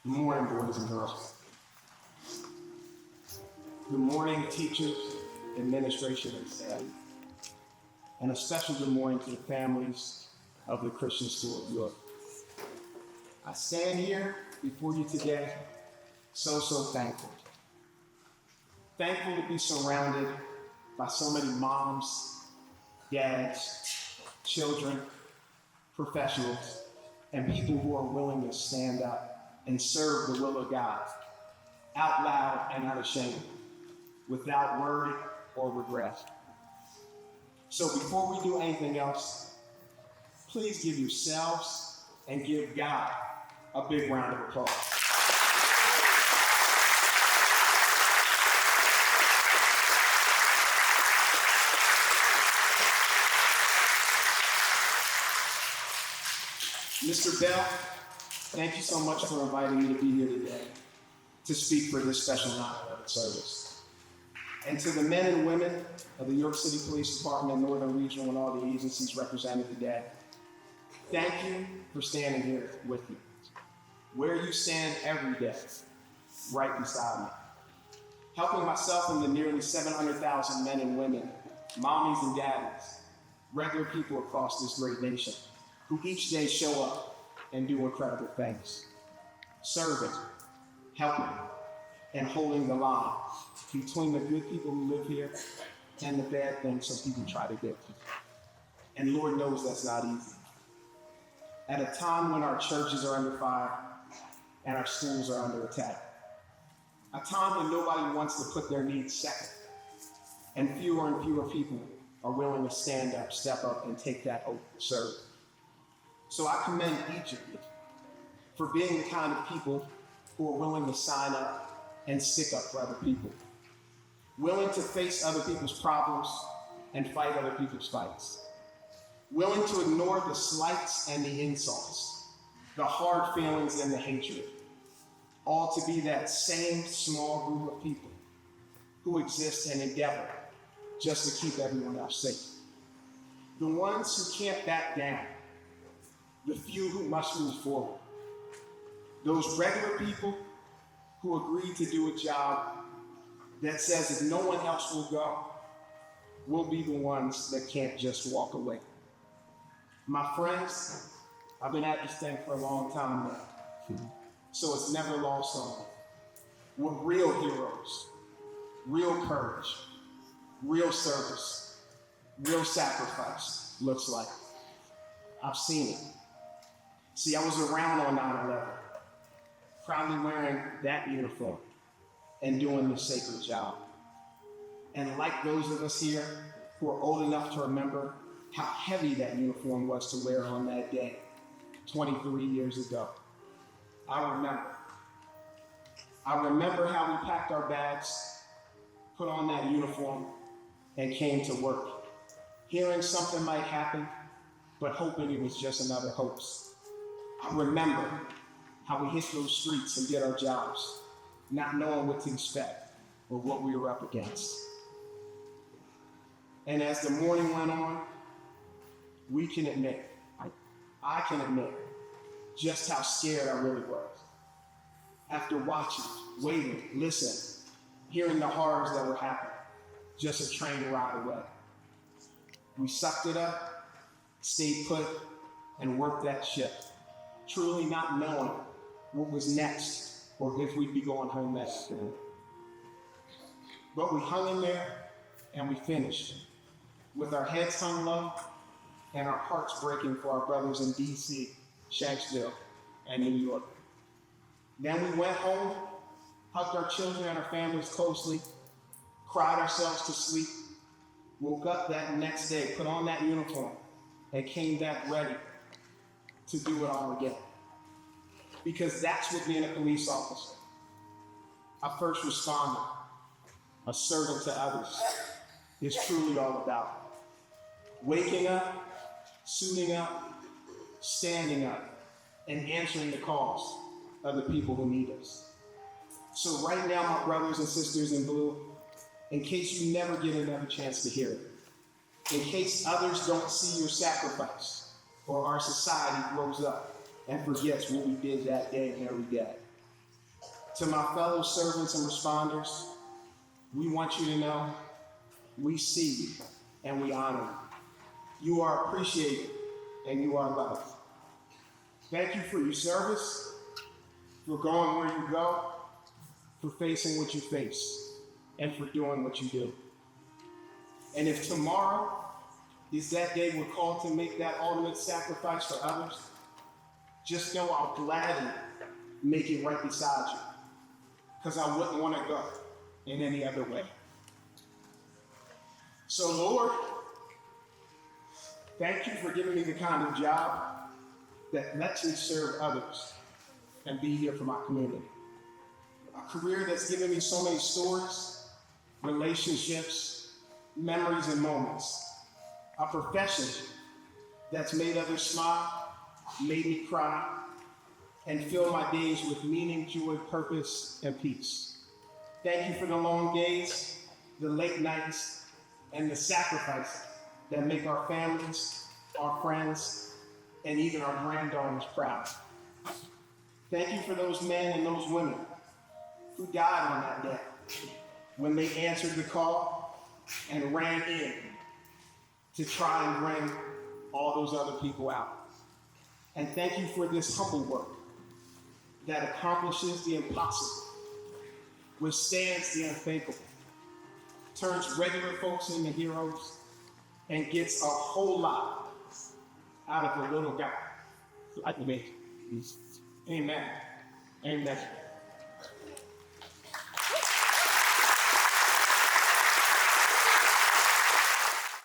Good morning, boys and girls. Good morning, teachers, administration, and staff. And a special good morning to the families of the Christian School of York. I stand here before you today so thankful. Thankful to be surrounded by so many moms, dads, children, professionals, and people who are willing to stand up and serve the will of God out loud and unashamed, without worry or regret. So before we do anything else, please give yourselves and give God a big round of applause. Mr. Bell, thank you so much for inviting me to be here today to speak for this special 9/11 service. And to the men and women of the York City Police Department, Northern Regional, and all the agencies represented today, thank you for standing here with me, where you stand every day, right beside me, helping myself and the nearly 700,000 men and women, mommies and daddies, regular people across this great nation, who each day show up and do incredible things, serving, helping, and holding the line between the good people who live here and the bad things some people try to do. And Lord knows that's not easy. At a time when our churches are under fire and our schools are under attack, a time when nobody wants to put their needs second, and fewer people are willing to stand up, step up, and take that oath to serve. So I commend each of you for being the kind of people who are willing to sign up and stick up for other people, willing to face other people's problems and fight other people's fights, willing to ignore the slights and the insults, the hard feelings and the hatred, all to be that same small group of people who exist and endeavor just to keep everyone else safe. The ones who can't back down, the few who must move forward, those regular people who agree to do a job that says if no one else will go, we'll be the ones that can't just walk away. My friends, I've been at this thing for a long time now, so it's never lost on me what real heroes, real courage, real service, real sacrifice looks like. I've seen it. See, I was around on 9/11, proudly wearing that uniform and doing this sacred job. And like those of us here who are old enough to remember how heavy that uniform was to wear on that day, 23 years ago, I remember how we packed our bags, put on that uniform, and came to work, hearing something might happen, but hoping it was just another hoax. I remember how we hit those streets and did our jobs, not knowing what to expect or what we were up against. And as the morning went on, we can admit, I can admit, just how scared I really was. After watching, waiting, listening, hearing the horrors that were happening, just a train ride away. We sucked it up, stayed put, and worked that shift, truly not knowing what was next or if we'd be going home that afternoon. But we hung in there and we finished with our heads hung low and our hearts breaking for our brothers in DC, Shanksville, and New York. Then we went home, hugged our children and our families closely, cried ourselves to sleep, woke up that next day, put on that uniform, and came back ready to do it all again. Because that's what being a police officer, a first responder, a servant to others, is truly all about. Waking up, suiting up, standing up, and answering the calls of the people who need us. So right now, my brothers and sisters in blue, in case you never get another chance to hear it, in case others don't see your sacrifice, or our society grows up and forgets what we did that day and every day, To my fellow servants and responders, we want you to know we see you and we honor you. You are appreciated and you are loved. Thank you for your service, for going where you go, for facing what you face, and for doing what you do. And if tomorrow is that day we're called to make that ultimate sacrifice for others, just know I'll gladly make it right beside you, because I wouldn't want to go in any other way. So Lord, thank you for giving me the kind of job that lets me serve others and be here for my community. A career that's given me so many stories, relationships, memories, and moments. A profession that's made others smile, made me cry, and fill my days with meaning, joy, purpose, and peace. Thank you for the long days, the late nights, and the sacrifices that make our families, our friends, and even our granddaughters proud. Thank you for those men and those women who died on that day when they answered the call and ran in to try and bring all those other people out. And thank you for this humble work that accomplishes the impossible, withstands the unthinkable, turns regular folks into heroes, and gets a whole lot out of a little guy like me. Amen. Amen.